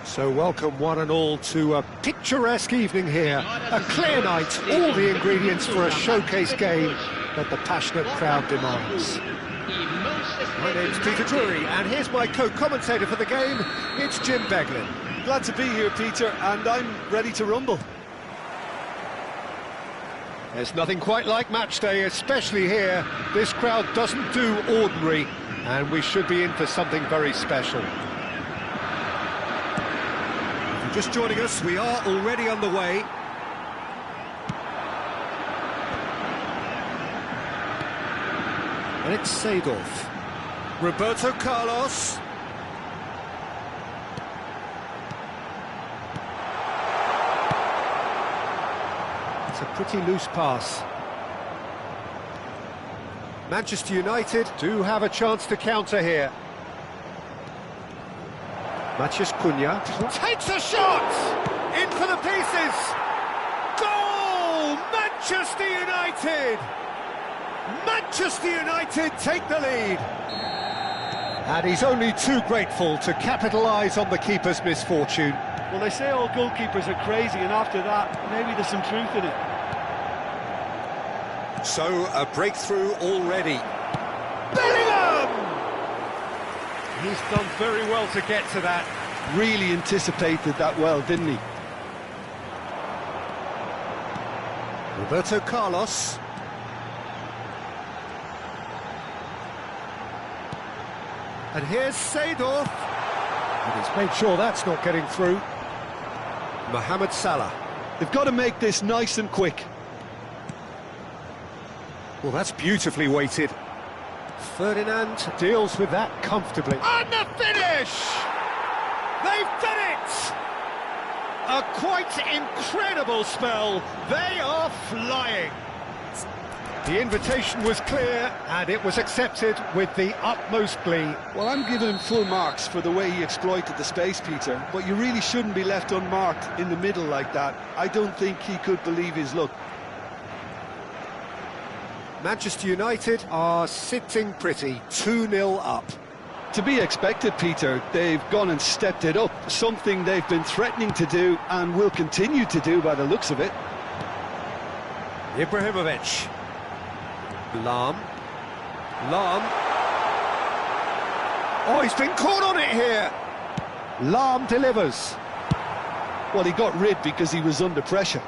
So welcome one and all to a picturesque evening here. A clear night, all the ingredients for a showcase game that the passionate crowd demands. My name's Peter Drury, and here's my co-commentator for the game, it's Jim Beglin. Glad to be here, Peter, and I'm ready to rumble. There's nothing quite like match day, especially here. This crowd doesn't do ordinary, and we should be in for something very special. If you're just joining us, we are already underway. And it's Seedorf. Roberto Carlos. It's a pretty loose pass. Manchester United do have a chance to counter here. Matheus Cunha takes a shot! In for the pieces! Goal! Manchester United! Manchester United take the lead! And he's only too grateful to capitalise on the keeper's misfortune. Well, they say all goalkeepers are crazy, and after that, maybe there's some truth in it. So, a breakthrough already. Bellingham! He's done very well to get to that. Really anticipated that well, didn't he? Roberto Carlos. And here's Seedorf. And he's made sure that's not getting through. Mohamed Salah. They've got to make this nice and quick. Well, that's beautifully weighted. Ferdinand deals with that comfortably. And the finish! They've done it! A quite incredible spell. They are flying. The invitation was clear, and it was accepted with the utmost glee. Well, I'm giving him full marks for the way he exploited the space, Peter, but you really shouldn't be left unmarked in the middle like that. I don't think he could believe his luck. Manchester United are sitting pretty, 2-0 up. To be expected, Peter. They've gone and stepped it up, something they've been threatening to do and will continue to do by the looks of it. Ibrahimovic. Lahm. Oh, he's been caught on it here. Lahm delivers. Well, he got rid because he was under pressure.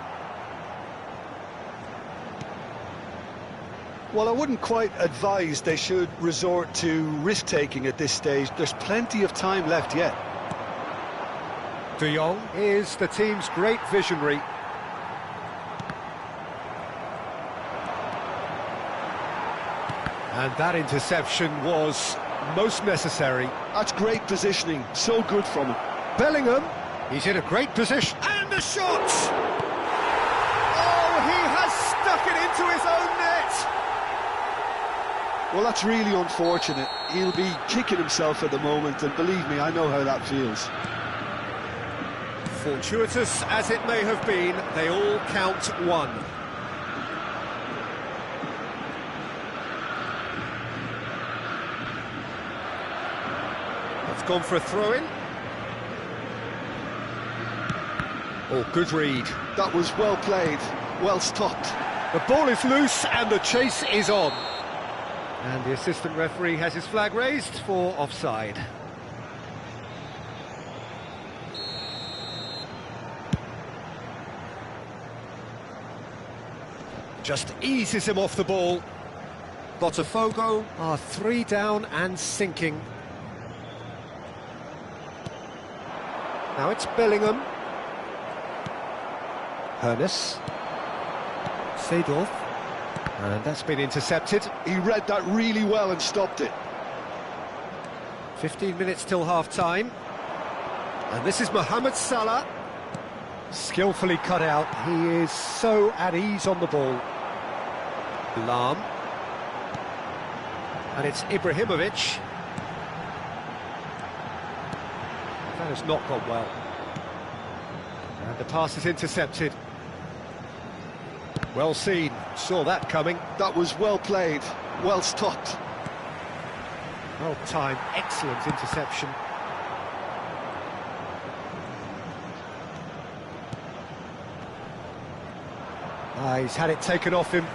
Well, I wouldn't quite advise they should resort to risk-taking at this stage. There's plenty of time left yet. De Jong is the team's great visionary. And that interception was most necessary. That's great positioning, so good from him. Bellingham, he's in a great position. And the shot! Oh, he has stuck it into his own net! Well, that's really unfortunate. He'll be kicking himself at the moment, and believe me, I know how that feels. Fortuitous as it may have been, they all count one. It's gone for a throw-in. Oh, good read. That was well played, well stopped. The ball is loose and the chase is on. And the assistant referee has his flag raised for offside. Just eases him off the ball. Botafogo are 3 down and sinking. Now it's Bellingham. Hernes. Seedorf. And that's been intercepted. He read that really well and stopped it. 15 minutes till half-time. And this is Mohamed Salah. Skillfully cut out. He is so at ease on the ball. Lahm. And it's Ibrahimovic. That has not gone well. And the pass is intercepted. Well seen, saw that coming. That was well played, well stopped. Well timed, excellent interception. He's had it taken off him.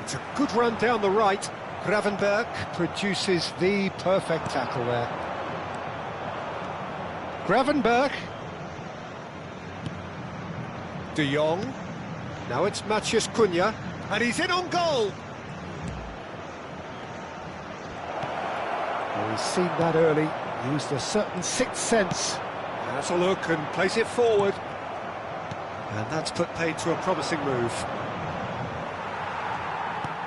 It's a good run down the right. Gravenberg produces the perfect tackle there. Gravenberg. De Jong. Now it's Matthias Cunha. And he's in on goal. Well, he's seen that early. Used a certain sixth sense. Has a look and plays it forward. And that's put paid to a promising move.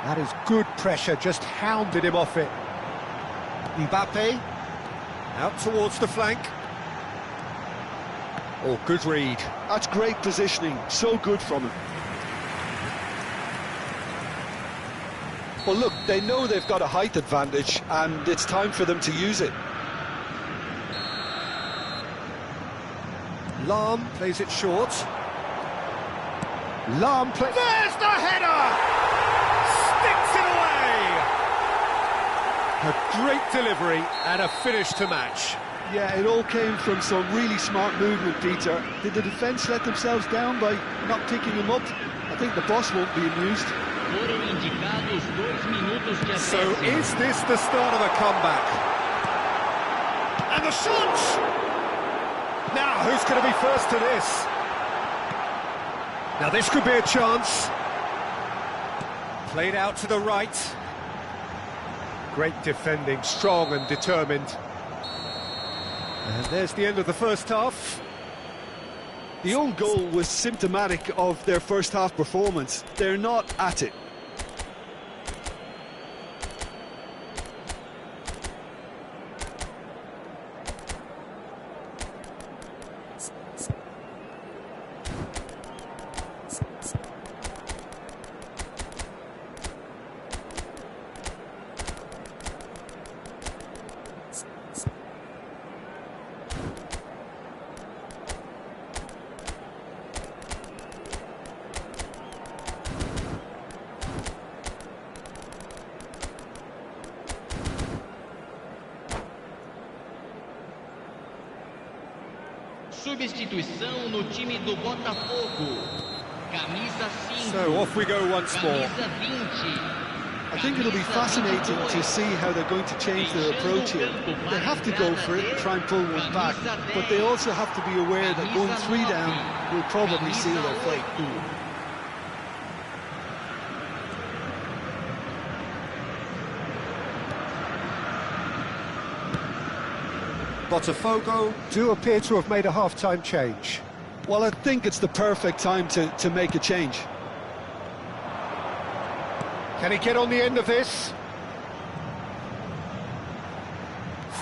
That is good pressure, just hounded him off it. Mbappe, out towards the flank. Oh, good read. That's great positioning, so good from him. Well, look, they know they've got a height advantage, and it's time for them to use it. Lahm plays it short. Lahm plays... There's the header! Sticks it away! A great delivery and a finish to match. Yeah, it all came from some really smart movement, Peter. Did the defence let themselves down by not picking him up? I think the boss won't be amused. So is this the start of a comeback? And the shot! Now, who's going to be first to this? Now, this could be a chance. Played out to the right. Great defending, strong and determined. And there's the end of the first half. The own goal was symptomatic of their first half performance. They're not at it. Substituição no time do Botafogo. Camisa 5. So off we go once more. Camisa 20. I think it'll be fascinating to see how they're going to change their approach here. They have to go for it and try and pull one back, but they also have to be aware that going 3 down will probably seal their fate. Botafogo do appear to have made a half-time change. Well, I think it's the perfect time to make a change. Can he get on the end of this?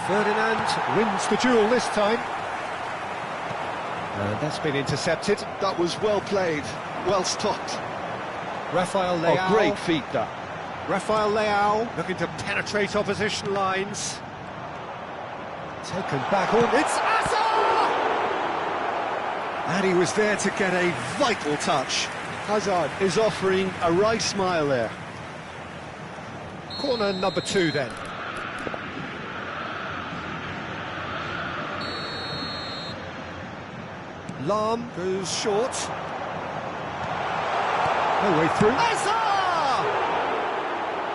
Ferdinand wins the duel this time. And that's been intercepted. That was well played, well stopped. Rafael Leao. Oh, great feat, that. Rafael Leao looking to penetrate opposition lines. Taken back on, it's Hazard! And he was there to get a vital touch. Hazard is offering a right smile there. Corner number 2 then. Lahm goes short. No way through. Hazard!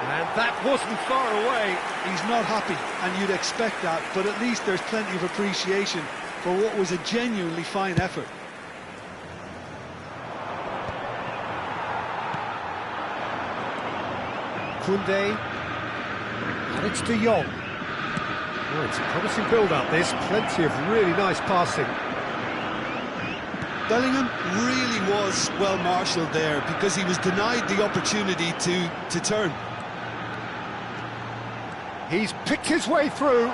And that wasn't far away. He's not happy, and you'd expect that, but at least there's plenty of appreciation for what was a genuinely fine effort. Koundé, and it's De Jong. Oh, it's a promising build-up, this. Plenty of really nice passing. Bellingham really was well marshalled there because he was denied the opportunity to turn. He's picked his way through.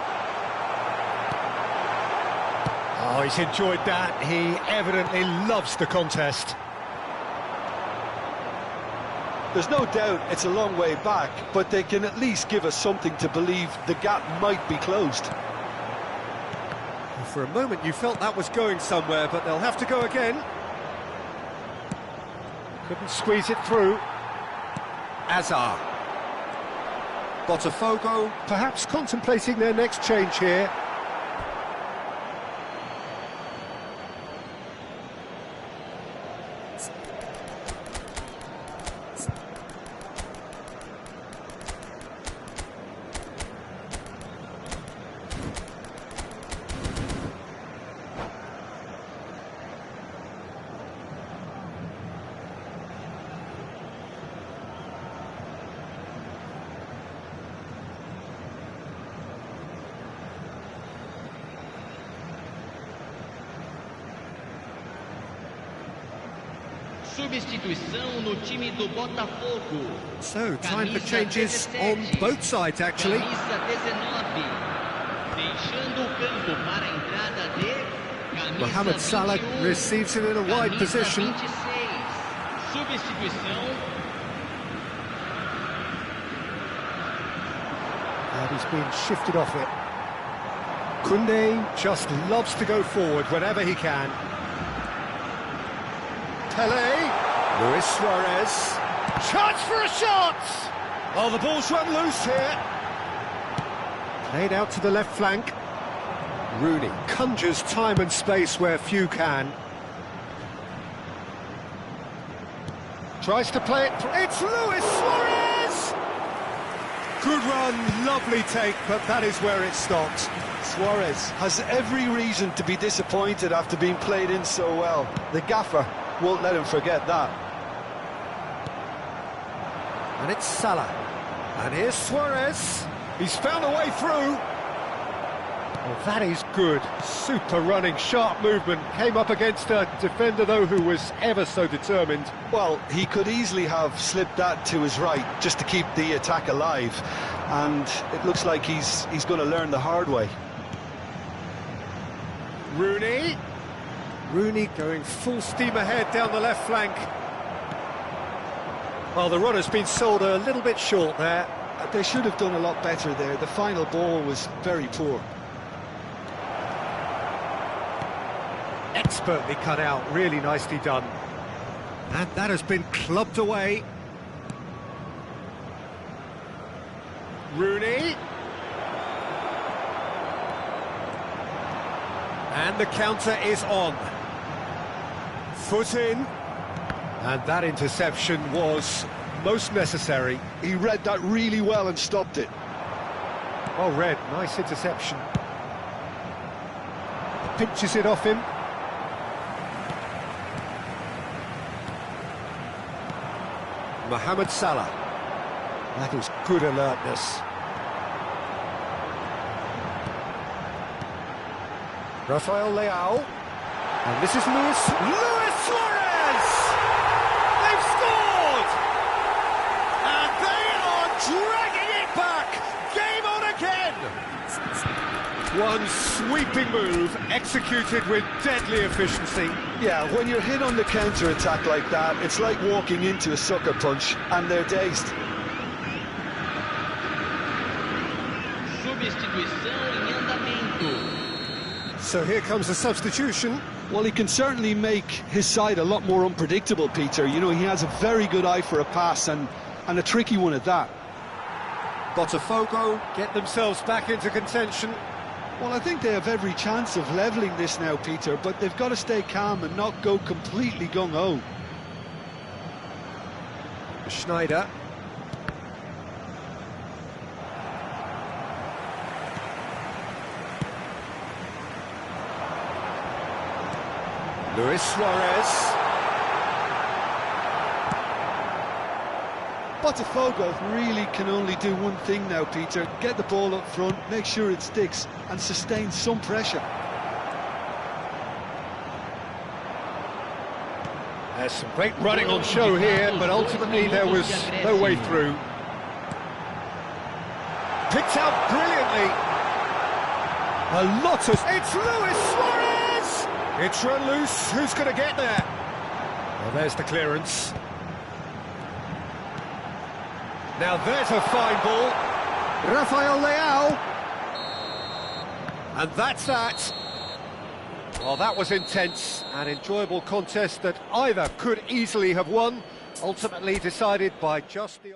Oh, he's enjoyed that. He evidently loves the contest. There's no doubt it's a long way back, but they can at least give us something to believe the gap might be closed. For a moment you felt that was going somewhere, but they'll have to go again. Couldn't squeeze it through. Hazard. Botafogo perhaps contemplating their next change here. Substituição no time do Botafogo. So, time for changes on both sides, actually. Camisa 19. Deixando o campo para a entrada de camisa Mohamed Salah 21, receives it in a wide camisa position. 26. Substituição. And he's been shifted off it. Koundé just loves to go forward whenever he can. Pele, Luis Suarez, chance for a shot! Oh, the ball's run loose here. Played out to the left flank. Rooney conjures time and space where few can. Tries to play it, it's Luis Suarez! Good run, lovely take, but that is where it stopped. Suarez has every reason to be disappointed after being played in so well. The gaffer won't let him forget that. And it's Salah. And here's Suarez. He's found a way through. Well, that is good. Super running, sharp movement. Came up against a defender, though, who was ever so determined. Well, he could easily have slipped that to his right just to keep the attack alive. And it looks like he's going to learn the hard way. Rooney. Rooney going full steam ahead down the left flank. Well, the run has been sold a little bit short there. They should have done a lot better there. The final ball was very poor. Expertly cut out, really nicely done. And that has been clubbed away. Rooney. And the counter is on. Foot in. And that interception was most necessary. He read that really well and stopped it. Well read, nice interception. Pinches it off him. Mohamed Salah. That is good alertness. Rafael Leao. And this is Luis Suarez! They've scored! And they are dragging it back! Game on again! One sweeping move, executed with deadly efficiency. Yeah, when you're hit on the counter-attack like that, it's like walking into a sucker punch, and they're dazed. Substituição em andamento. So here comes a substitution. Well, he can certainly make his side a lot more unpredictable, Peter. You know, he has a very good eye for a pass, and a tricky one at that. Botafogo get themselves back into contention. Well, I think they have every chance of levelling this now, Peter, but they've got to stay calm and not go completely gung-ho. Schneider. Luis Suarez. Botafogo really can only do one thing now, Peter. Get the ball up front, make sure it sticks, and sustain some pressure. There's some great running on show here, but ultimately there was no way through. Picked out brilliantly. A lot of... It's Luis Suarez! It's run loose. Who's going to get there? Well, there's the clearance. Now there's a fine ball. Rafael Leao. And that's that. Well, that was intense, an enjoyable contest that either could easily have won, ultimately decided by just the...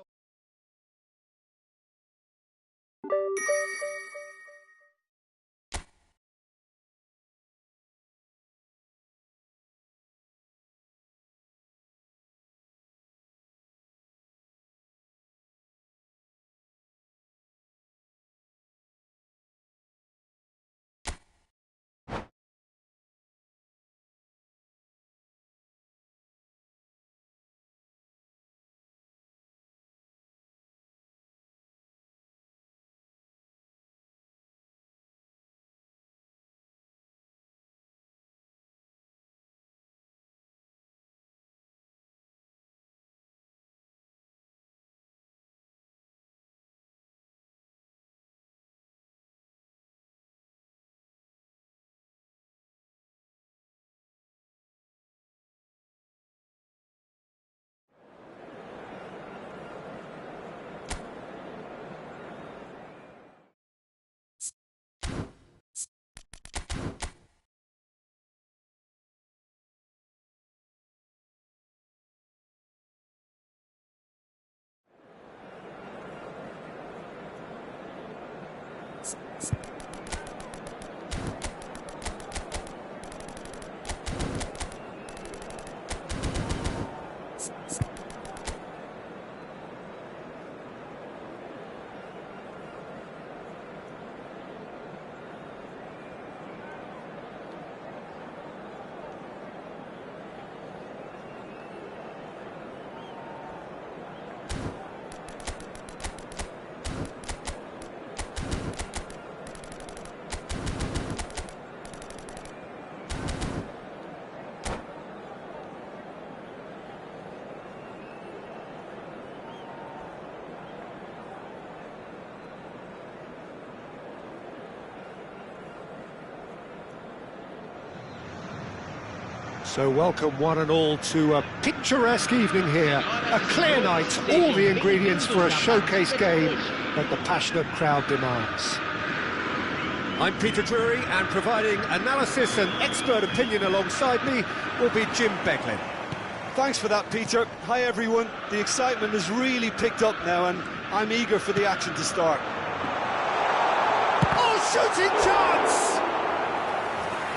So welcome one and all to a picturesque evening here. A clear night, all the ingredients for a showcase game that the passionate crowd demands. I'm Peter Drury, and providing analysis and expert opinion alongside me will be Jim Beglin. Thanks for that, Peter. Hi, everyone. The excitement has really picked up now, and I'm eager for the action to start. Oh, shooting chance!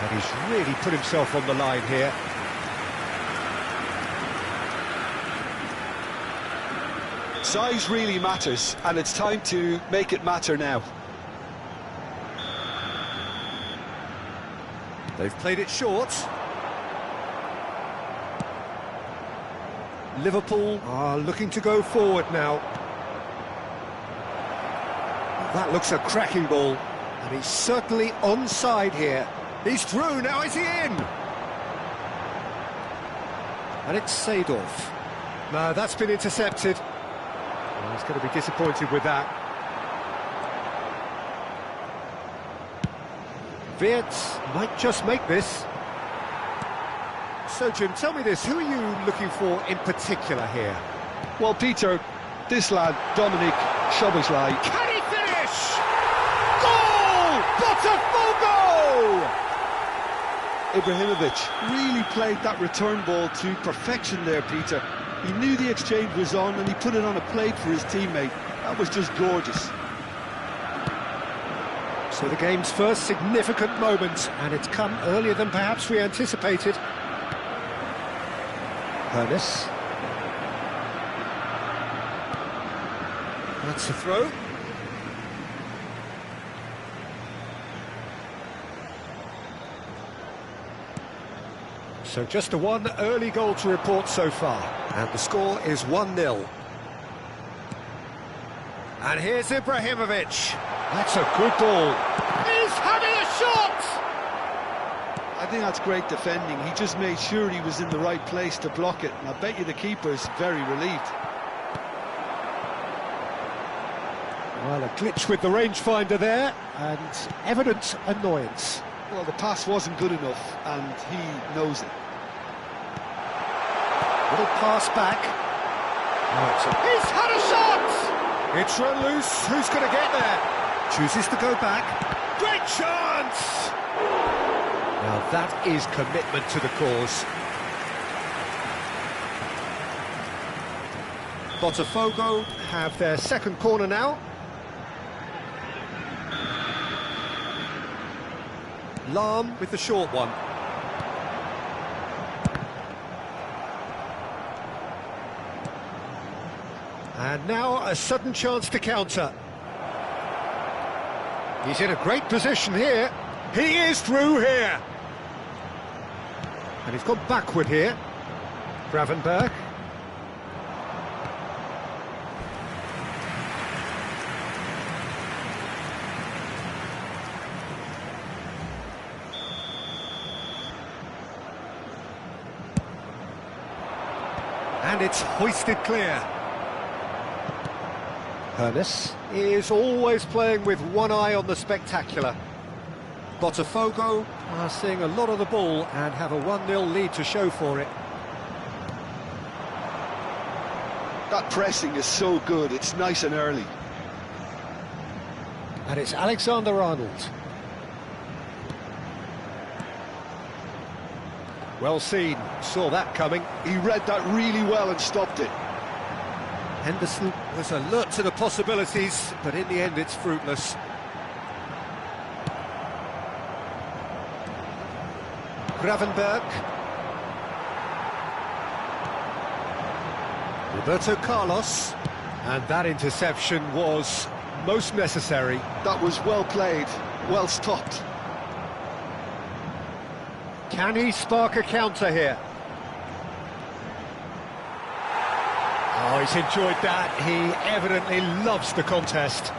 And he's really put himself on the line here. Size really matters, and it's time to make it matter now. They've played it short. Liverpool are looking to go forward now. That looks a cracking ball, and he's certainly onside here. He's through, now is he in? And it's Seedorf. No, that's been intercepted. Well, he's going to be disappointed with that. Wirtz might just make this. So, Jim, tell me this, who are you looking for in particular here? Well, Peter, this lad, Dominic Szoboszlai. Can he finish? Goal! Botafogo! Ibrahimovic really played that return ball to perfection there, Peter. He knew the exchange was on and he put it on a plate for his teammate. That was just gorgeous. So the game's first significant moment, and it's come earlier than perhaps we anticipated. Ernest. That's a throw. So just a one early goal to report so far, and the score is 1-0. And here's Ibrahimovic. That's a good ball. He's having a shot! I think that's great defending. He just made sure he was in the right place to block it, and I bet you the keeper's very relieved. Well, a glitch with the rangefinder there, and evident annoyance. Well, the pass wasn't good enough, and he knows it. Little pass back. He's had a shot! It's run loose. Who's going to get there? Chooses to go back. Great chance! Now that is commitment to the cause. Botafogo have their second corner now. Lahm with the short one. And now a sudden chance to counter. He's in a great position here. He is through here. And he's gone backward here. Gravenberg. And it's hoisted clear. Ernest is always playing with one eye on the spectacular. Botafogo are seeing a lot of the ball and have a 1-0 lead to show for it. That pressing is so good, it's nice and early. And it's Alexander-Arnold. Well seen, saw that coming. He read that really well and stopped it. Henderson was alert to the possibilities, but in the end it's fruitless. Gravenberch. Roberto Carlos. And that interception was most necessary. That was well played, well stopped. Can he spark a counter here? Oh, he's enjoyed that. He evidently loves the contest.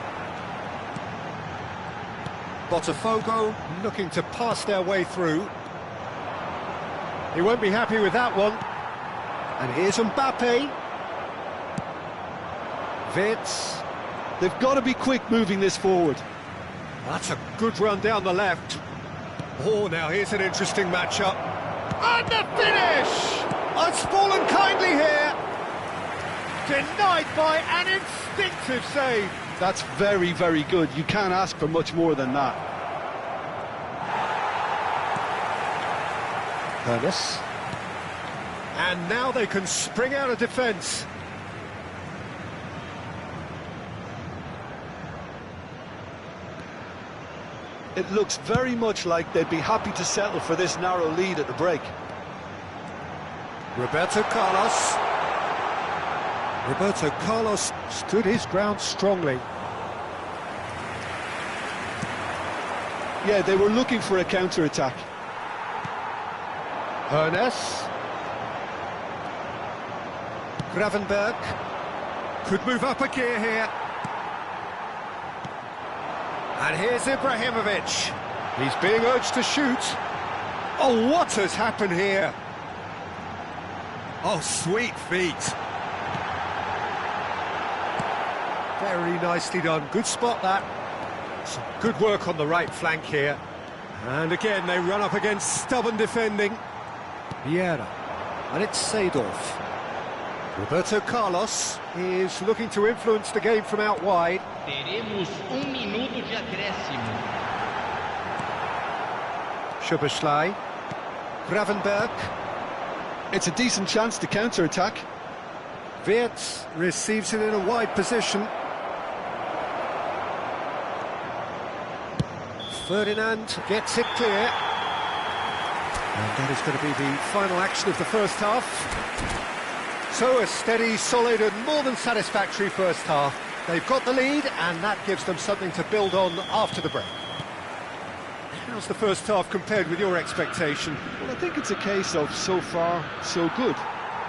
Botafogo looking to pass their way through. He won't be happy with that one. And here's Mbappe. Vitz. They've got to be quick moving this forward. That's a good run down the left. Oh, now here's an interesting matchup. And the finish! It's fallen kindly here. Denied by an instinctive save. That's very, very good. You can't ask for much more than that. Ernest. And now they can spring out of defence. It looks very much like they'd be happy to settle for this narrow lead at the break. Roberto Carlos. Roberto Carlos stood his ground strongly. Yeah, they were looking for a counter-attack. Ernest. Gravenberch. Could move up a gear here. And here's Ibrahimovic. He's being urged to shoot. Oh, what has happened here? Oh, sweet feet. Very nicely done. Good spot, that. Some good work on the right flank here. And again, they run up against stubborn defending. Vieira. And it's Seedorf. Roberto Carlos is looking to influence the game from out wide. Teremos minuto de acréscimo. Szoboszlai. Gravenberch. It's a decent chance to counter-attack. Wirtz receives it in a wide position. Ferdinand gets it clear. And that is going to be the final action of the first half. So a steady, solid and more than satisfactory first half. They've got the lead and that gives them something to build on after the break. How's the first half compared with your expectation? Well, I think it's a case of so far, so good.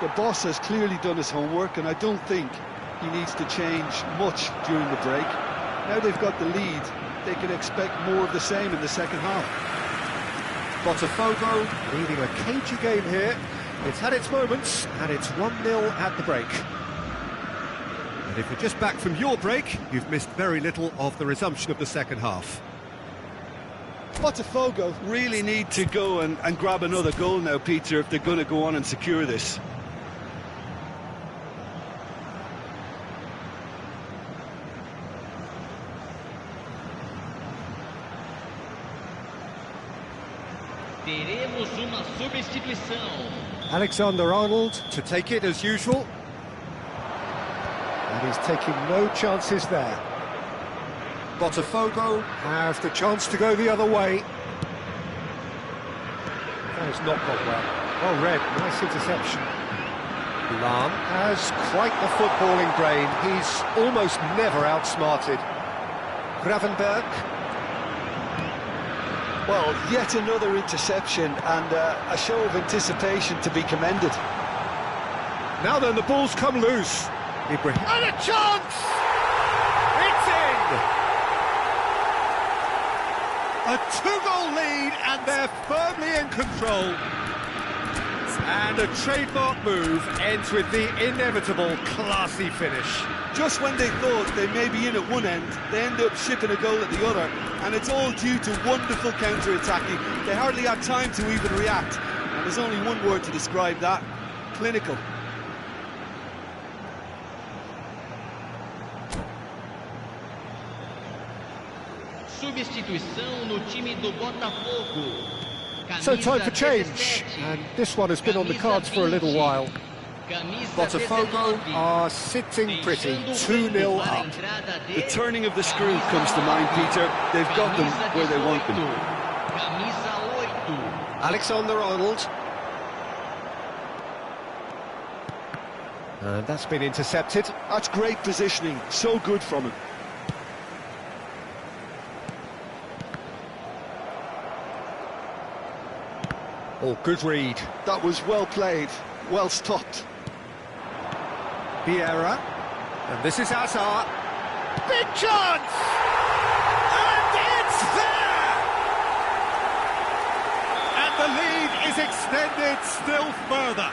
The boss has clearly done his homework and I don't think he needs to change much during the break. Now they've got the lead, they can expect more of the same in the second half. Botafogo leading a cagey game here. It's had its moments, and it's 1-0 at the break. And if you're just back from your break, you've missed very little of the resumption of the second half. Botafogo really need to go and grab another goal now, Peter, if they're going to go on and secure this. Teremos uma substituição. Alexander-Arnold to take it as usual. And he's taking no chances there. Botafogo have the chance to go the other way. That has not gone well. Well read, nice interception. Lam has quite the footballing brain. He's almost never outsmarted. Gravenberch. Well, yet another interception and a show of anticipation to be commended. Now then, the ball's come loose. Ibrahim. And a chance! It's in! A two-goal lead and they're firmly in control. And a trademark move ends with the inevitable classy finish. Just when they thought they may be in at one end, they end up shipping a goal at the other, and it's all due to wonderful counter-attacking. They hardly had time to even react, and there's only one word to describe that: clinical. Substituição no time do Botafogo. So time for change, and this one has been on the cards for a little while. Botafogo are sitting pretty, 2-0 up. The turning of the screw comes to mind, Peter. They've got them where they want them. Alexander-Arnold. And that's been intercepted. That's great positioning, so good from him. Oh, good read. That was well played, well stopped. Vieira. And this is Hazard. Big chance! And it's there! And the lead is extended still further.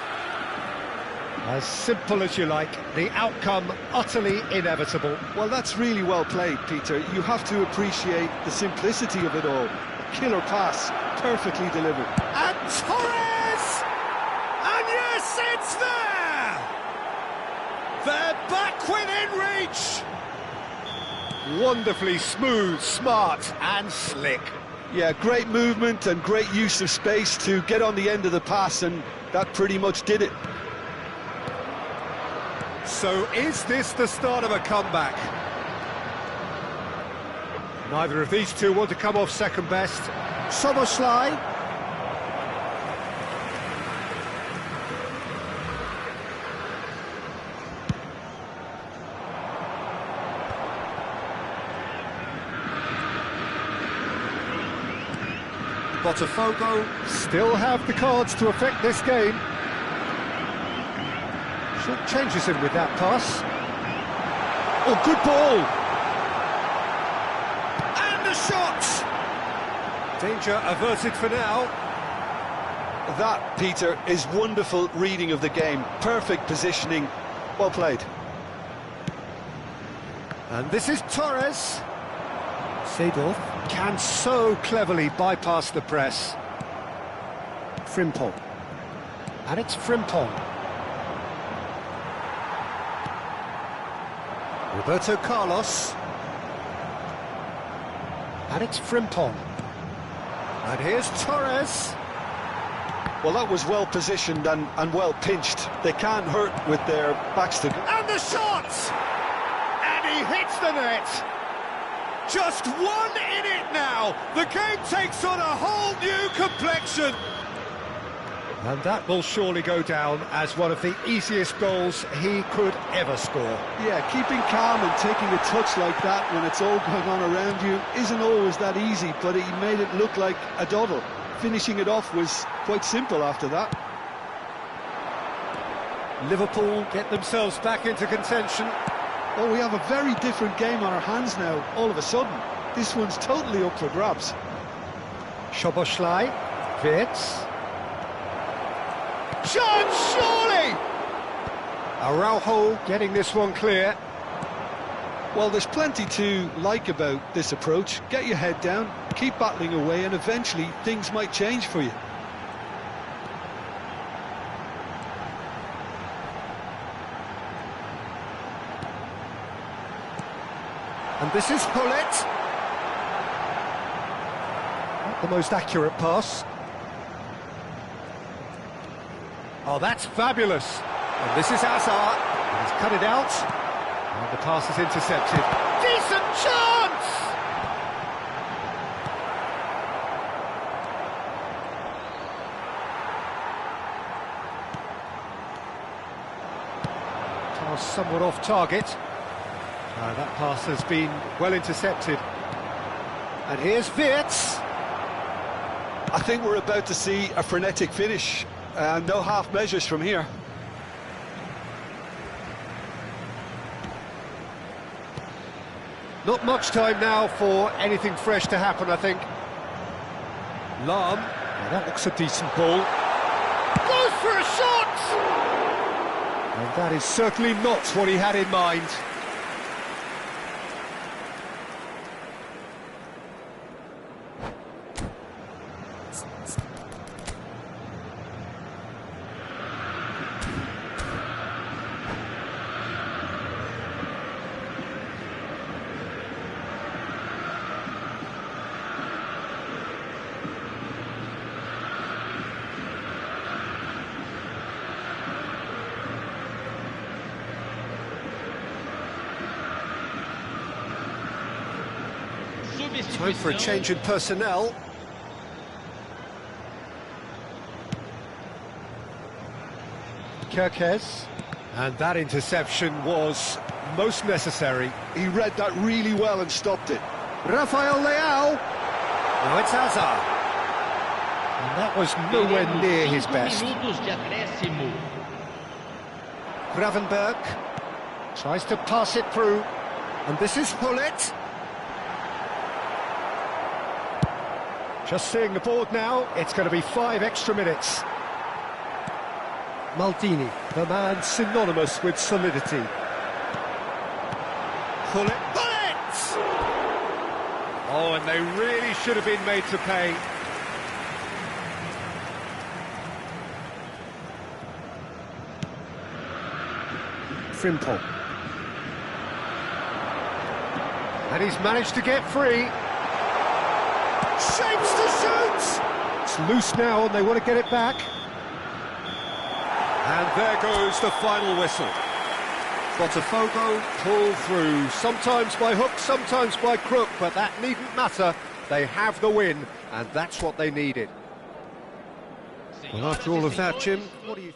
As simple as you like, the outcome utterly inevitable. Well, that's really well played, Peter. You have to appreciate the simplicity of it all. Killer pass, perfectly delivered. And Torres! And yes, it's there! They're back within reach! Wonderfully smooth, smart and slick. Yeah, great movement and great use of space to get on the end of the pass, and that pretty much did it. So is this the start of a comeback? Neither of these two want to come off second best. Szoboszlai. Botafogo still have the cards to affect this game. Short changes him with that pass. Oh, good ball! And a shot! Danger averted for now. That, Peter, is wonderful reading of the game. Perfect positioning, well played. And this is Torres. Seedorf can so cleverly bypass the press. Frimpong. And it's Frimpong. Roberto Carlos. And it's Frimpong. And here's Torres. Well, that was well positioned and well pinched. They can't hurt with their backs to... And the shot! And he hits the net! Just one in it now! The game takes on a whole new complexion! And that will surely go down as one of the easiest goals he could ever score. Yeah, keeping calm and taking a touch like that when it's all going on around you isn't always that easy, but he made it look like a doddle. Finishing it off was quite simple after that. Liverpool get themselves back into contention. Oh, we have a very different game on our hands now, all of a sudden. This one's totally up for grabs. Szoboszlai, Wirtz. Chance, surely! Araujo getting this one clear. Well, there's plenty to like about this approach. Get your head down, keep battling away, and eventually things might change for you. And this is Hullet. Not the most accurate pass. Oh, that's fabulous. And this is Hazard. He's cut it out. And the pass is intercepted. Decent chance! Pass somewhat off target. That pass has been well intercepted. And here's Wirtz. I think we're about to see a frenetic finish. No half measures from here. Not much time now for anything fresh to happen, I think. Lahm. Now that looks a decent ball. Goes for a shot! And that is certainly not what he had in mind. Time for a change in personnel. Kirkes. And that interception was most necessary. He read that really well and stopped it. Rafael Leao. Now it's Hazard. And that was nowhere near his best. Gravenberg tries to pass it through. And this is Hullet. Just seeing the board now, it's going to be 5 extra minutes. Maldini, the man synonymous with solidity. Hullet. Hullet! Oh, and they really should have been made to pay. Frimpong. And he's managed to get free. Shapes to shoot! It's loose now and they want to get it back. And there goes the final whistle. Botafogo pull through, sometimes by hook, sometimes by crook, but that needn't matter. They have the win, and that's what they needed. Well, after all of that, Jim, what do you...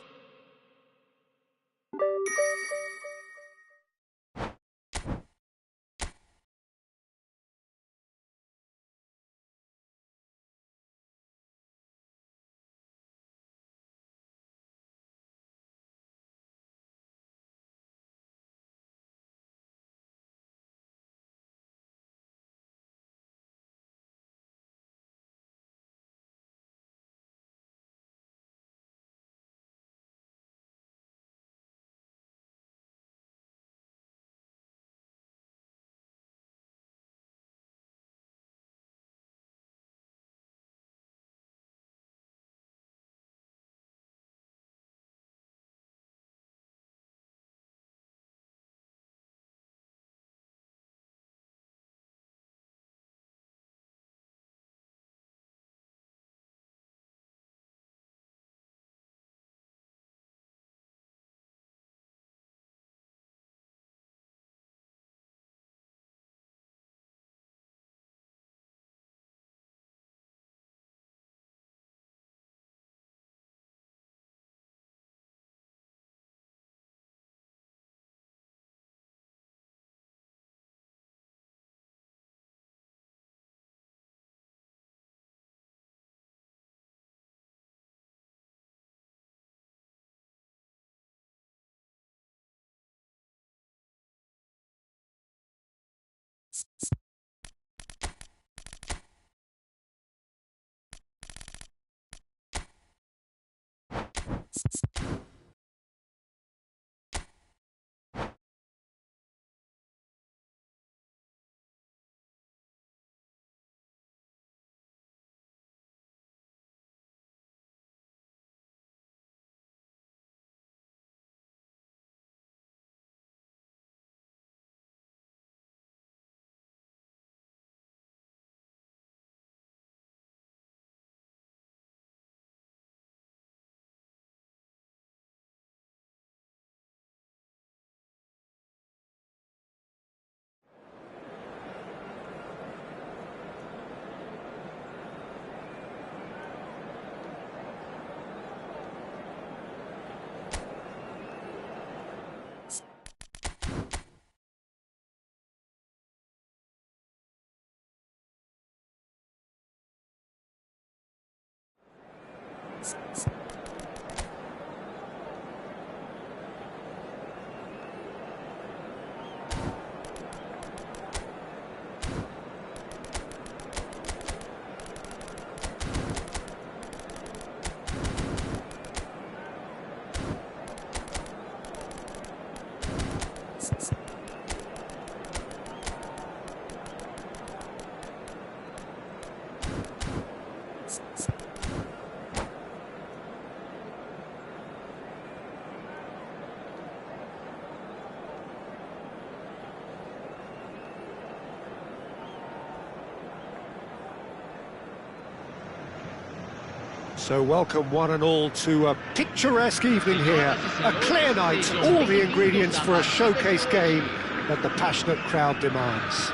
So welcome one and all to a picturesque evening here. A clear night, all the ingredients for a showcase game that the passionate crowd demands.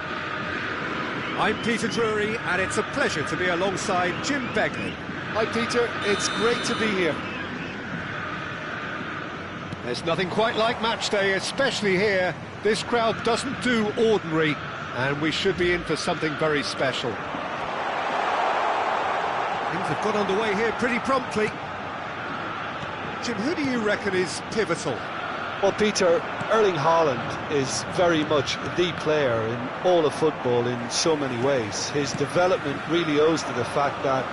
I'm Peter Drury, and it's a pleasure to be alongside Jim Begley. Hi Peter, it's great to be here. There's nothing quite like match day, especially here. This crowd doesn't do ordinary, and we should be in for something very special. Things have got underway here pretty promptly. Jim, who do you reckon is pivotal? Well, Peter, Erling Haaland is very much the player in all of football in so many ways. His development really owes to the fact that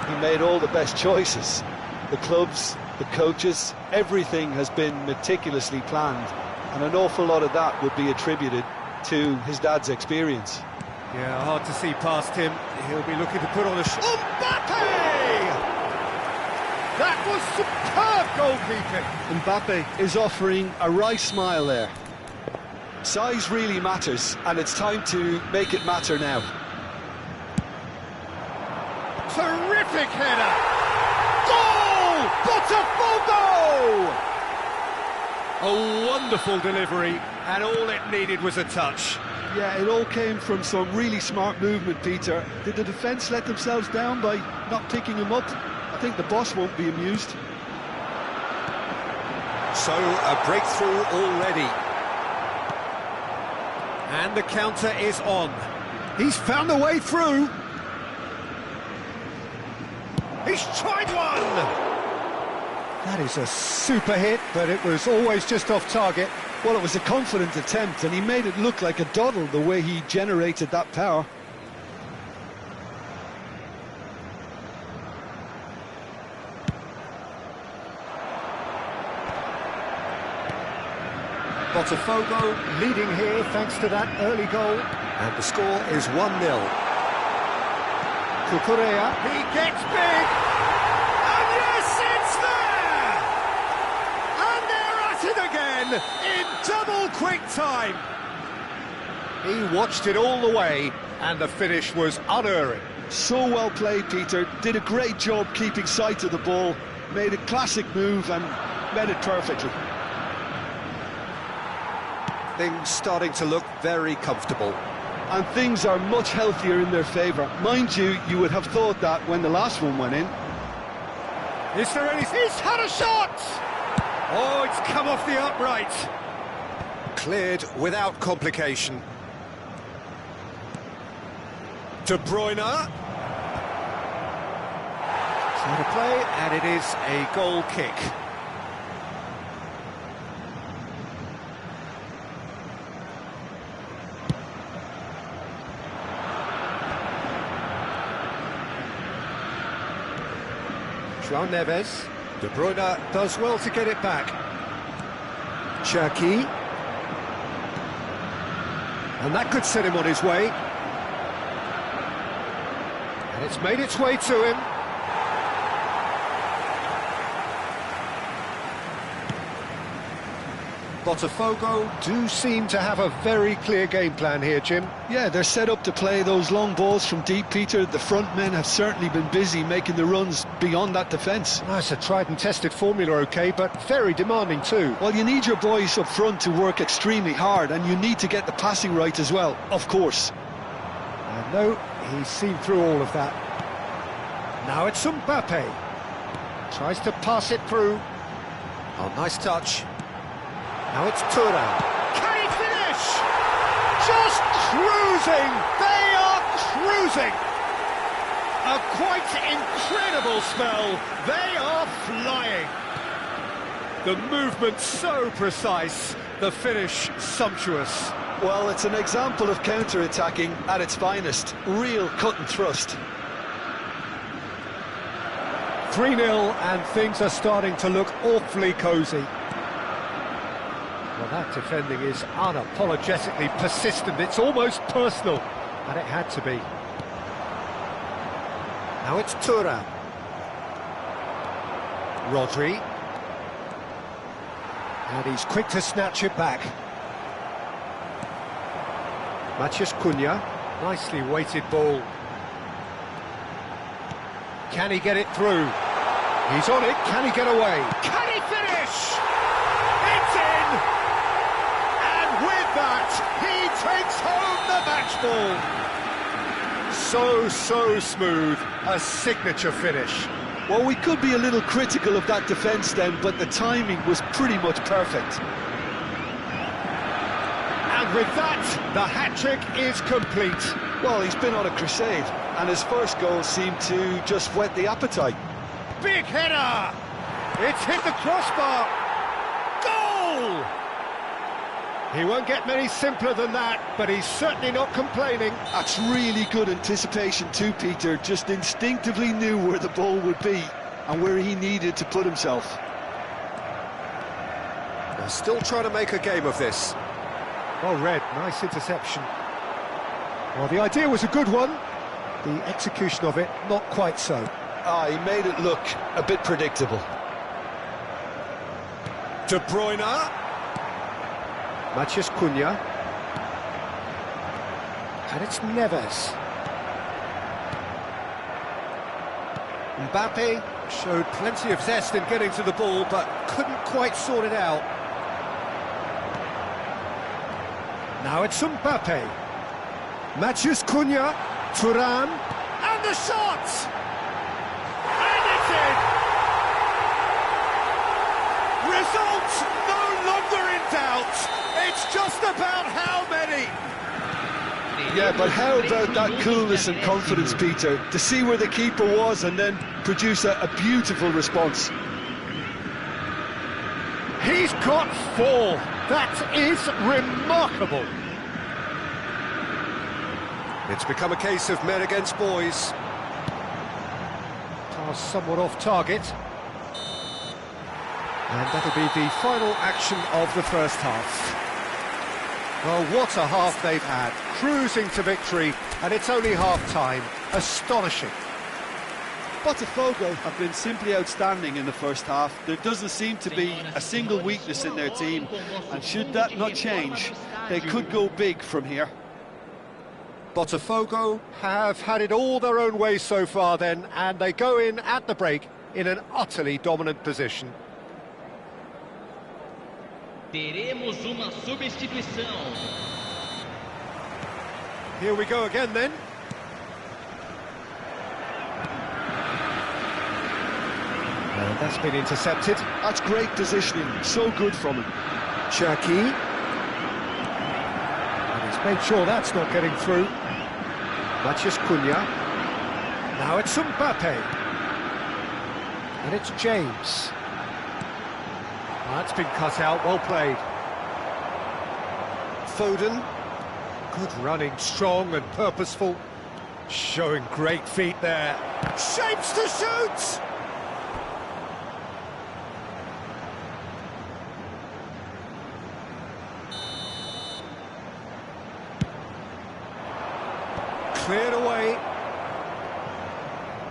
he made all the best choices. The clubs, the coaches, everything has been meticulously planned, and an awful lot of that would be attributed to his dad's experience. Yeah, hard to see past him. He'll be looking to put on a Mbappe! That was superb goalkeeping! Mbappe is offering a wry smile there. Size really matters, and it's time to make it matter now. Terrific header! Goal! Botafogo! A wonderful delivery, and all it needed was a touch. Yeah, it all came from some really smart movement, Peter. Did the defence let themselves down by not picking him up? I think the boss won't be amused. So, a breakthrough already. And the counter is on. He's found a way through. He's tried one! That is a super hit, but it was always just off target. Well, it was a confident attempt, and he made it look like a doddle the way he generated that power. Botafogo leading here thanks to that early goal. And the score is 1-0. Cucurella. He gets big! And yes, it's there! And they're at it again in double quick time. He watched it all the way, and the finish was unerring. So well played, Peter. Did a great job keeping sight of the ball. Made a classic move and met it perfectly. Things starting to look very comfortable. And things are much healthier in their favour. Mind you, you would have thought that when the last one went in. Is there any... He's had a shot! Oh, it's come off the upright. Cleared without complication. De Bruyne. Trying to play, and it is a goal kick. João Neves. De Bruyne does well to get it back. Cherki. And that could set him on his way. And it's made its way to him. Botafogo do seem to have a very clear game plan here, Jim. Yeah, they're set up to play those long balls from deep, Peter. The front men have certainly been busy making the runs beyond that defence. That's a tried and tested formula, OK, but very demanding too. Well, you need your boys up front to work extremely hard, and you need to get the passing right as well, of course. And no, he's seen through all of that. Now it's Mbappe. Tries to pass it through. Oh, nice touch. Now it's Turan. Can he finish? Just cruising! They are cruising! A quite incredible spell. They are flying. The movement so precise, the finish sumptuous. Well, it's an example of counter-attacking at its finest. Real cut and thrust. 3-0, and things are starting to look awfully cosy. Well, that defending is unapologetically persistent. It's almost personal, and it had to be. Now it's Turan. Rodri. And he's quick to snatch it back. Matheus Cunha. Nicely weighted ball. Can he get it through? He's on it. Can he get away? Can he finish? It's in! And with that, he takes home the match ball. So smooth. A signature finish. Well, we could be a little critical of that defence then, but the timing was pretty much perfect. And with that, the hat-trick is complete. Well, he's been on a crusade, and his first goal seemed to just whet the appetite. Big header! It's hit the crossbar! Goal! He won't get many simpler than that, but he's certainly not complaining. That's really good anticipation too, Peter. Just instinctively knew where the ball would be and where he needed to put himself. They're still trying to make a game of this. Well read, nice interception. Well, the idea was a good one. The execution of it, not quite so. He made it look a bit predictable. De Bruyne. Matheus Cunha. And it's Neves. Mbappe showed plenty of zest in getting to the ball, but couldn't quite sort it out. Now it's Mbappe. Matheus Cunha. Thuram. And the shot! And it's in! Results no longer in doubt. It's just about how many. Yeah, but how about that coolness and confidence, Peter, to see where the keeper was and then produce a beautiful response. He's got 4. That is remarkable. It's become a case of men against boys. Pass somewhat off target. And that'll be the final action of the first half. Well, what a half they've had, cruising to victory, and it's only half-time. Astonishing. Botafogo have been simply outstanding in the first half. There doesn't seem to be a single weakness in their team, and should that not change, they could go big from here. Botafogo have had it all their own way so far then, and they go in at the break in an utterly dominant position. Teremos uma substituição. Here we go again then. And that's been intercepted. That's great positioning, so good from him. Cherki. And he's made sure that's not getting through. Matheus Cunha. Now it's Mbappe. And it's James. That's been cut out, well played. Foden. Good running, strong and purposeful. Showing great feet there. Shapes to shoot! Cleared away.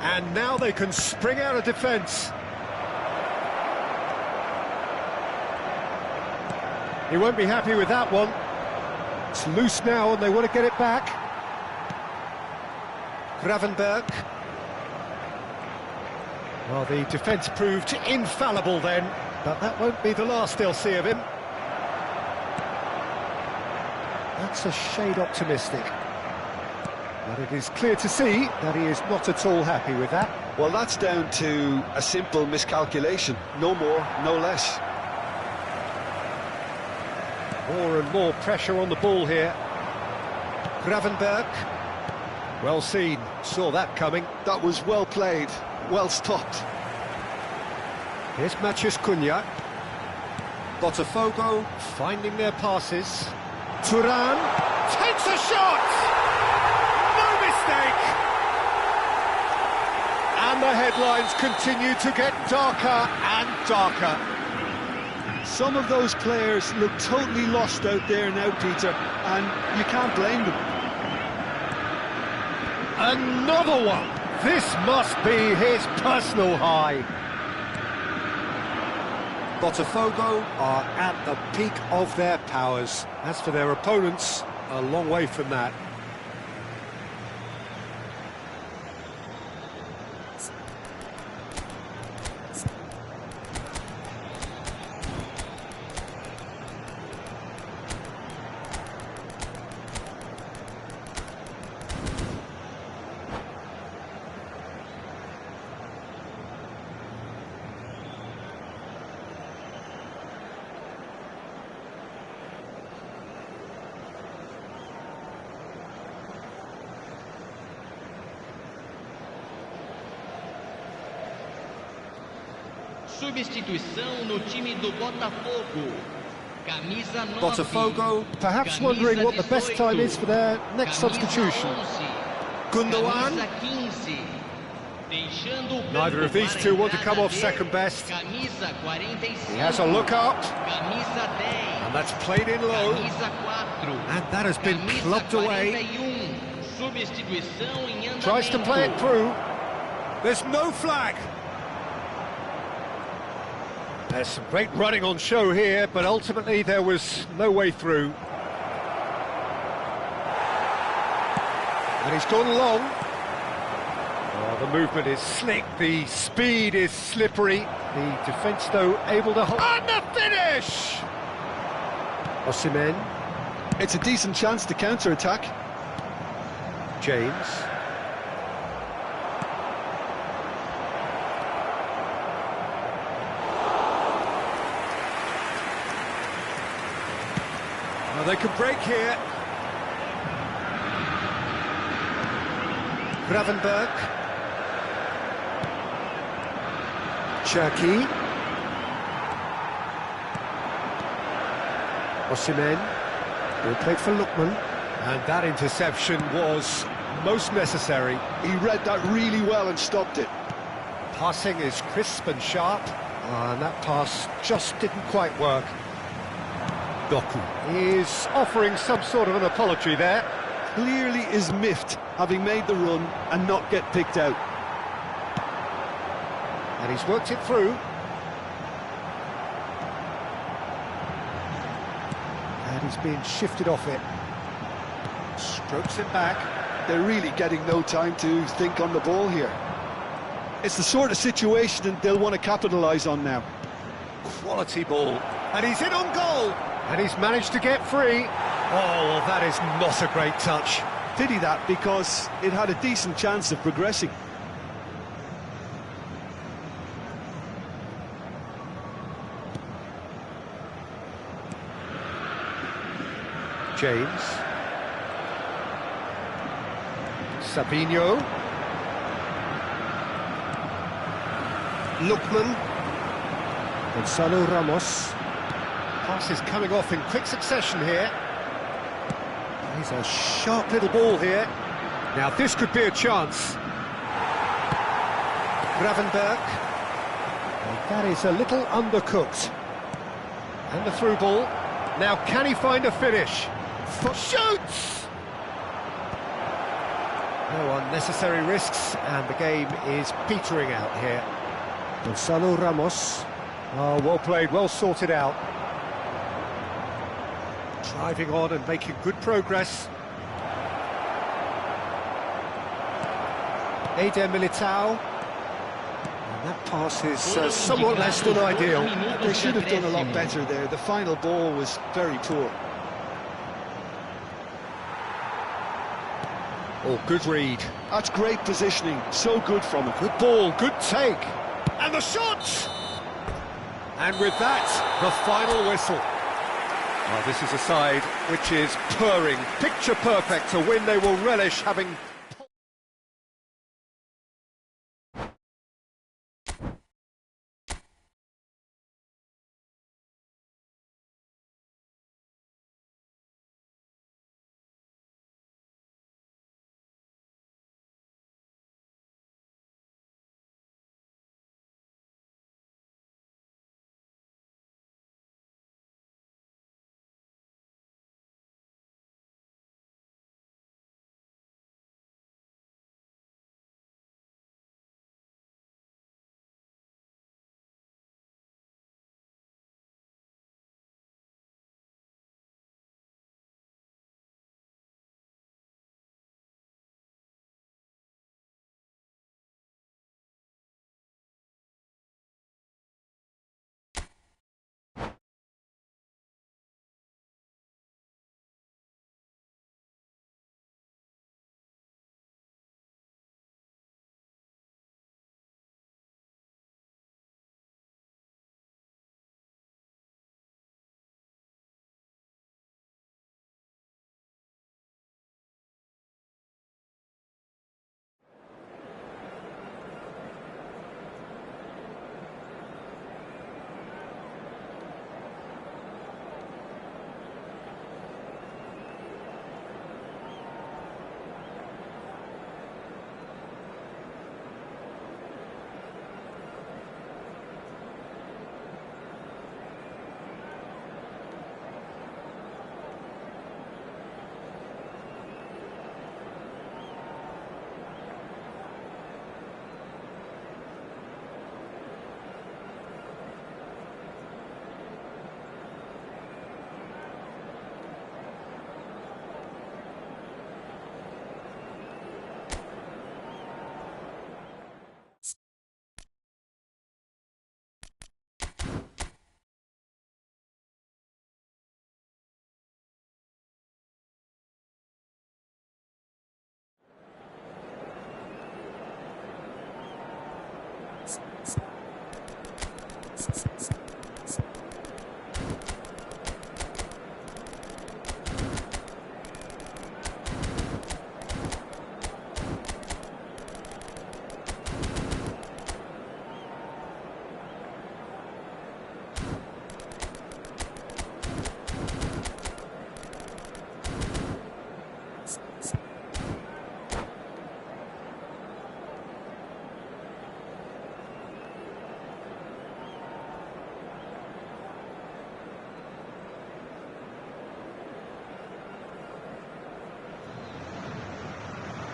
And now they can spring out of defence. He won't be happy with that one. It's loose now and they want to get it back. Gravenberg. Well, the defence proved infallible then, but that won't be the last they'll see of him. That's a shade optimistic. But it is clear to see that he is not at all happy with that. Well, that's down to a simple miscalculation. No more, no less. More and more pressure on the ball here. Gravenberg. Well seen, saw that coming. That was well played, well stopped. Here's Matheus Cunha. Botafogo finding their passes. Thuram takes a shot! No mistake! And the headlines continue to get darker and darker. Some of those players look totally lost out there now, Peter, and you can't blame them. Another one! This must be his personal high. Botafogo are at the peak of their powers. As for their opponents, a long way from that. Substituição no time do Botafogo. Camisa 9. Botafogo perhaps wondering what the best time is for their next substitution. Gundogan. Neither of these two want to come off second best. He has a look up. And that's played in low. And that has been clubbed away. Tries to play it through. There's no flag. There's some great running on show here, but ultimately there was no way through. And he's gone long. Oh, the movement is slick, the speed is slippery. The defence, though, able to hold. And the finish! Osimhen. It's a decent chance to counter-attack. James. Well, they can break here. Gravenberg. Cherki. Osimhen. Well played for Lookman. And that interception was most necessary. He read that really well and stopped it. Passing is crisp and sharp. And that pass just didn't quite work. Doku is offering some sort of an apology there. Clearly is miffed, having made the run and not get picked out. And he's worked it through. And he's being shifted off it. Strokes it back. They're really getting no time to think on the ball here. It's the sort of situation that they'll want to capitalise on now. Quality ball. And he's in on goal. And he's managed to get free. Oh, well, that is not a great touch. Pity that, because it had a decent chance of progressing. James. Sabinho. Lookman. Gonzalo Ramos. Pass is coming off in quick succession here. He's a sharp little ball here. Now this could be a chance. Gravenberg. And that is a little undercooked. And the through ball. Now can he find a finish? Shoots! No unnecessary risks, and the game is petering out here. Gonzalo Ramos. Oh, well played, well sorted out. Driving on and making good progress. Eder Militao. And that pass is somewhat less than ideal. They should have done a lot better there. The final ball was very poor. Oh, good read. That's great positioning. So good from him. Good ball, good take. And the shot! And with that, the final whistle. Well, this is a side which is purring, picture perfect, to win they will relish having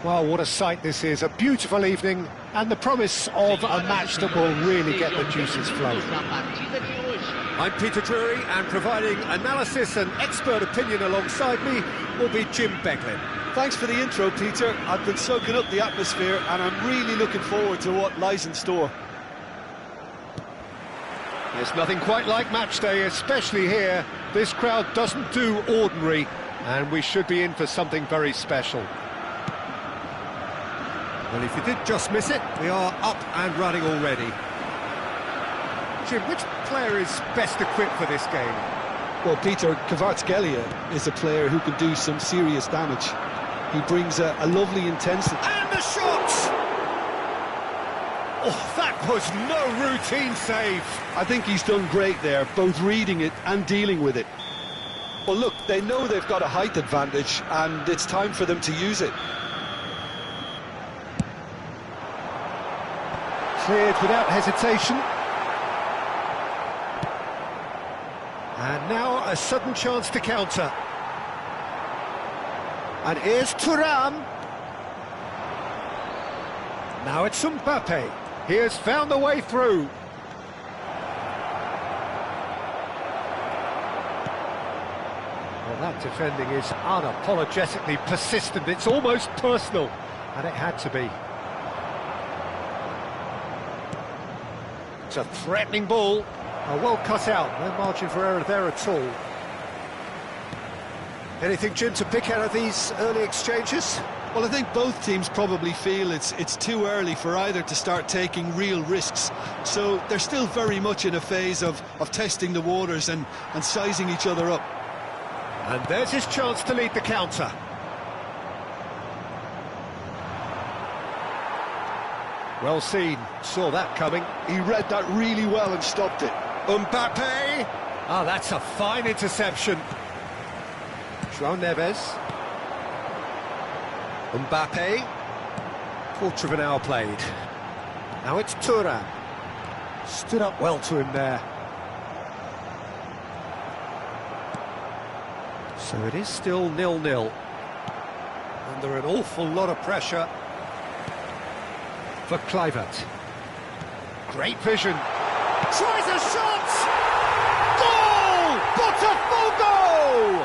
Well, what a sight this is, a beautiful evening, and the promise of a match that will really get the juices flowing. I'm Peter Drury, and providing analysis and expert opinion alongside me will be Jim Beglin. Thanks for the intro, Peter. I've been soaking up the atmosphere, and I'm really looking forward to what lies in store. There's nothing quite like match day, especially here. This crowd doesn't do ordinary, and we should be in for something very special. Well, if you did just miss it, we are up and running already. Jim, which player is best equipped for this game? Well, Peter, Kvaratskhelia is a player who can do some serious damage. He brings a lovely intensity. And the shot! Oh, that was no routine save. I think he's done great there, both reading it and dealing with it. Well, look, they know they've got a height advantage, and it's time for them to use it. Cleared without hesitation. And now a sudden chance to counter. And here's Thuram. Now it's Mbappe. He has found the way through. Well, that defending is unapologetically persistent. It's almost personal, and it had to be. It's a threatening ball. Oh, well cut out. No margin for error there at all. Anything, Jim, to pick out of these early exchanges? Well, I think both teams probably feel it's too early for either to start taking real risks. So they're still very much in a phase of testing the waters and sizing each other up. And there's his chance to lead the counter. Well seen, saw that coming. He read that really well and stopped it. Mbappe! Ah, that's a fine interception. João Neves. Mbappe. Quarter of an hour played. Now it's Thuram. Stood up well to him there. So it is still 0-0. Under an awful lot of pressure for Kluivert. Great vision. Tries a shot! Goal! Botafogo!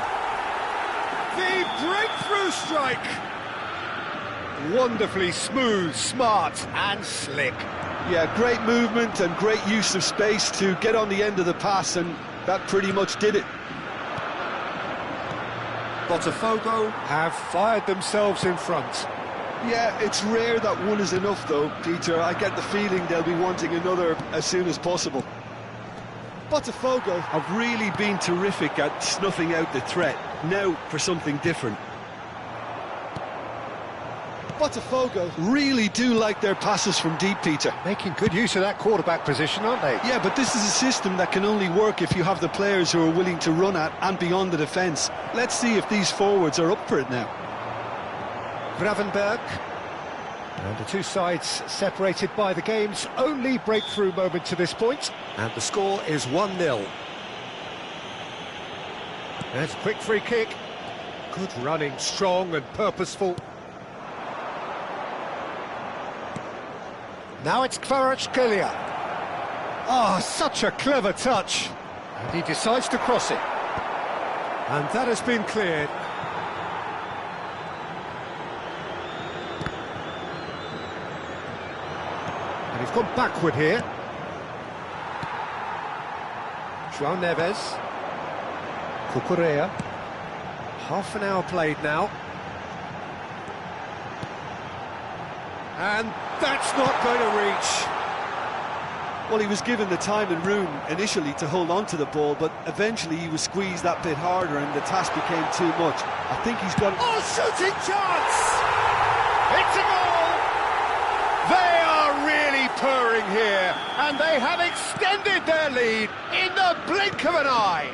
The breakthrough strike! Wonderfully smooth, smart and slick. Yeah, great movement and great use of space to get on the end of the pass, and that pretty much did it. Botafogo have fired themselves in front. Yeah, it's rare that one is enough though, Peter. I get the feeling they'll be wanting another as soon as possible. Botafogo have really been terrific at snuffing out the threat. Now for something different. Botafogo really do like their passes from deep, Peter. Making good use of that quarterback position, aren't they? Yeah, but this is a system that can only work if you have the players who are willing to run at and beyond the defence. Let's see if these forwards are up for it now. Gravenberg. And the two sides separated by the game's only breakthrough moment to this point. And the score is 1-0. There's a quick free kick. Good running, strong and purposeful. Now it's Kvaratskhelia. Oh, such a clever touch. And he decides to cross it. And that has been cleared. And he's gone backward here. João Neves. Cucurella. Half an hour played now. And that's not going to reach. Well, he was given the time and room initially to hold on to the ball, but eventually he was squeezed that bit harder and the task became too much. I think he's got... Oh, shooting chance! It's a goal! They are really purring here, and they have extended their lead in the blink of an eye.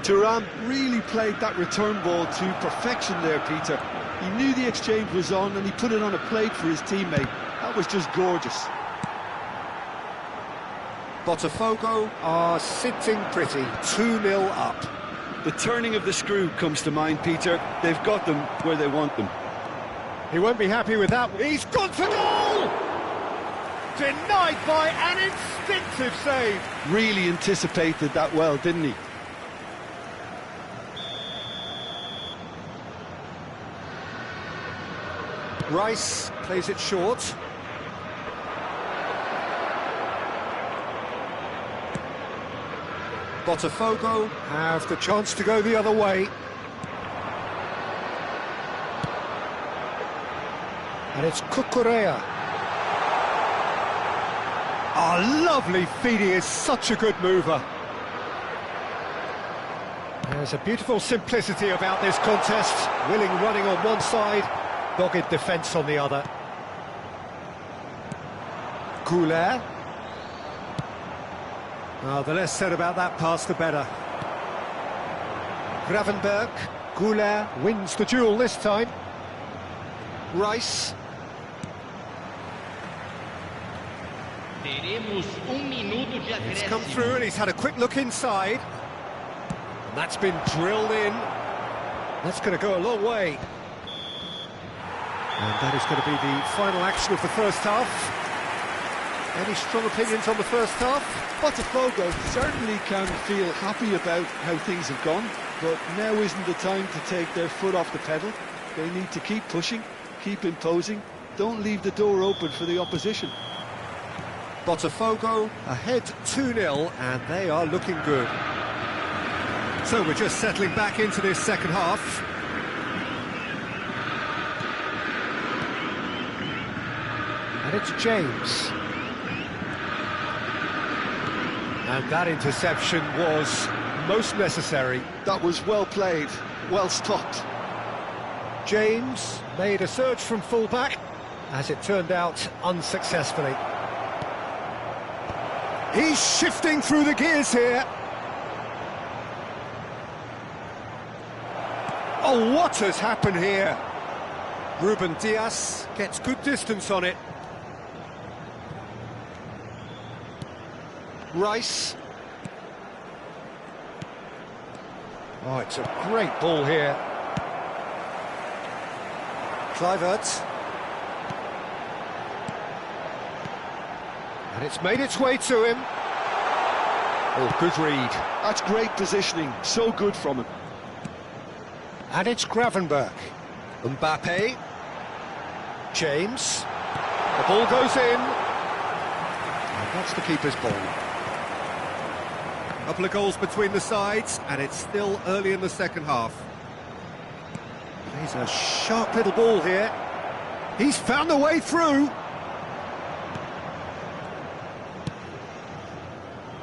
Thuram really played that return ball to perfection there, Peter. He knew the exchange was on and he put it on a plate for his teammate. That was just gorgeous. Botafogo are sitting pretty, 2-0 up. The turning of the screw comes to mind, Peter. They've got them where they want them. He won't be happy with that. He's gone for goal! Denied by an instinctive save. Really anticipated that well, didn't he? Rice plays it short. Botafogo have the chance to go the other way. And it's Cucurella. Oh, lovely feed, he is such a good mover. There's a beautiful simplicity about this contest. Willing running on one side, dogged defence on the other. Goulet. Oh, the less said about that pass, the better. Gravenberg. Goulet wins the duel this time. Rice. It's come through and he's had a quick look inside. And that's been drilled in. That's going to go a long way. And that is going to be the final action of the first half. Any strong opinions on the first half? Botafogo certainly can feel happy about how things have gone, but now isn't the time to take their foot off the pedal. They need to keep pushing, keep imposing, don't leave the door open for the opposition. Botafogo ahead 2-0 and they are looking good. So we're just settling back into this second half. And it's James. And that interception was most necessary. That was well played, well stopped. James made a surge from full-back, as it turned out unsuccessfully. He's shifting through the gears here. Oh, what has happened here? Ruben Diaz gets good distance on it. Rice. Oh, it's a great ball here. Kluivert. And it's made its way to him. Oh, good read. That's great positioning, so good from him. And it's Gravenberg. Mbappe. James. The ball goes in. And that's the keeper's ball. A couple of goals between the sides, and it's still early in the second half. He's a sharp little ball here. He's found a way through.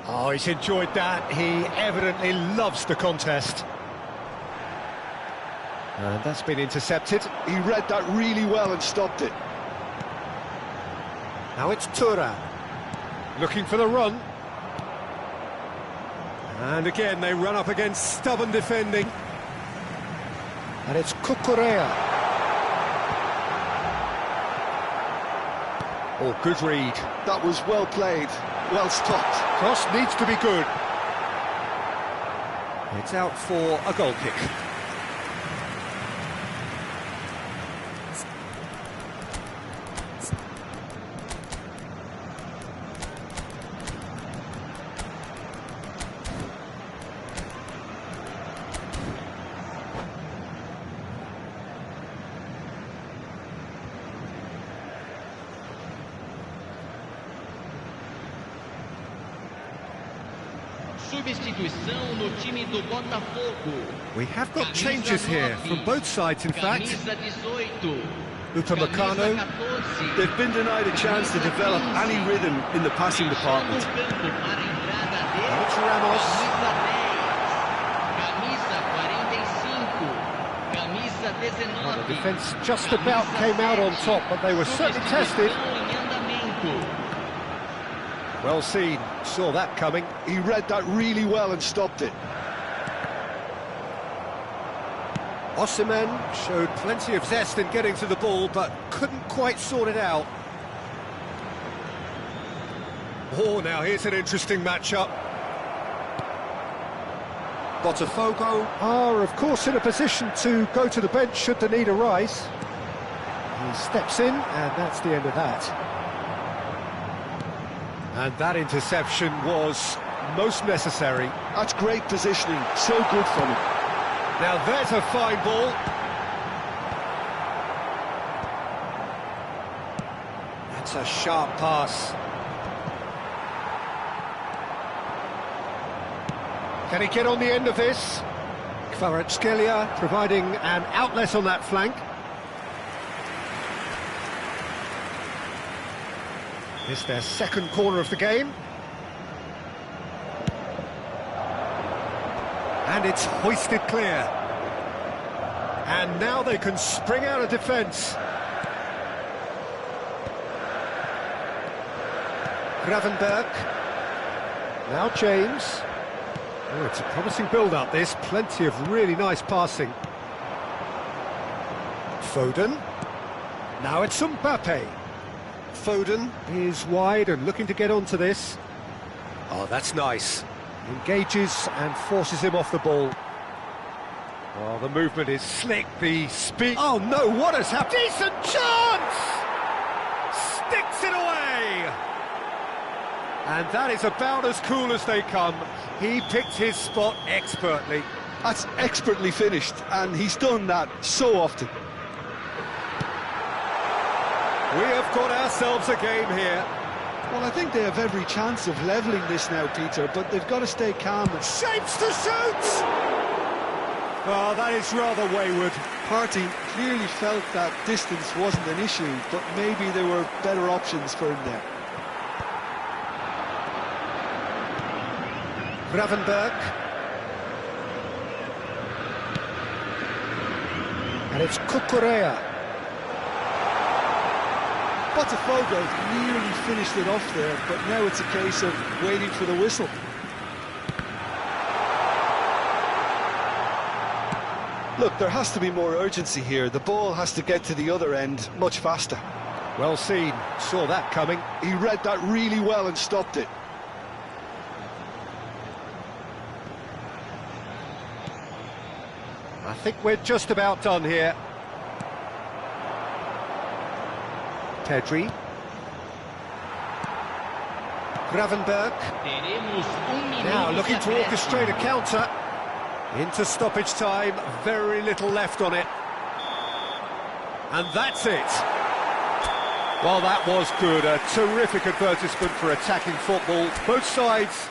Oh, he's enjoyed that. He evidently loves the contest. And that's been intercepted. He read that really well and stopped it. Now it's Tura. Looking for the run. And again, they run up against stubborn defending. And it's Cucurella. Oh, good read. That was well played, well stopped. Cross needs to be good. It's out for a goal kick. Substituição no time do Botafogo. We have got changes here from both sides, in fact. Upamecano. They've been denied a chance to develop any rhythm in the passing department. It's Ramos. Well, the defence just about came out on top, but they were certainly tested. Well seen, saw that coming. He read that really well and stopped it. Osimhen showed plenty of zest in getting to the ball, but couldn't quite sort it out. Oh, now here's an interesting matchup. Botafogo are, of course, in a position to go to the bench should the need arise. He steps in, and that's the end of that. And that interception was most necessary. That's great positioning, so good from him. Now there's a fine ball. That's a sharp pass. Can he get on the end of this? Kvaratskhelia providing an outlet on that flank. It's their second corner of the game. And it's hoisted clear. And now they can spring out of defence. Gravenberg. Now James. Oh, it's a promising build-up, this. Plenty of really nice passing. Foden. Now it's Mbappe. Foden is wide and looking to get onto this. Oh, that's nice. Engages and forces him off the ball. Oh, the movement is slick, the speed... Oh no, what has happened? Decent chance! Sticks it away! And that is about as cool as they come. He picked his spot expertly. That's expertly finished, and he's done that so often. We have got ourselves a game here. Well, I think they have every chance of levelling this now, Peter, but they've got to stay calm. Shapes to shoot! Oh, that is rather wayward. Partey clearly felt that distance wasn't an issue, but maybe there were better options for him there. Gravenberg. And it's Cucurella. Botafogo nearly finished it off there, but now it's a case of waiting for the whistle. Look, there has to be more urgency here. The ball has to get to the other end much faster. Well seen. Saw that coming. He read that really well and stopped it. I think we're just about done here. Pedri. Gravenberg. Now looking to orchestrate a counter. Into stoppage time, very little left on it. And that's it. Well, that was good. A terrific advertisement for attacking football. Both sides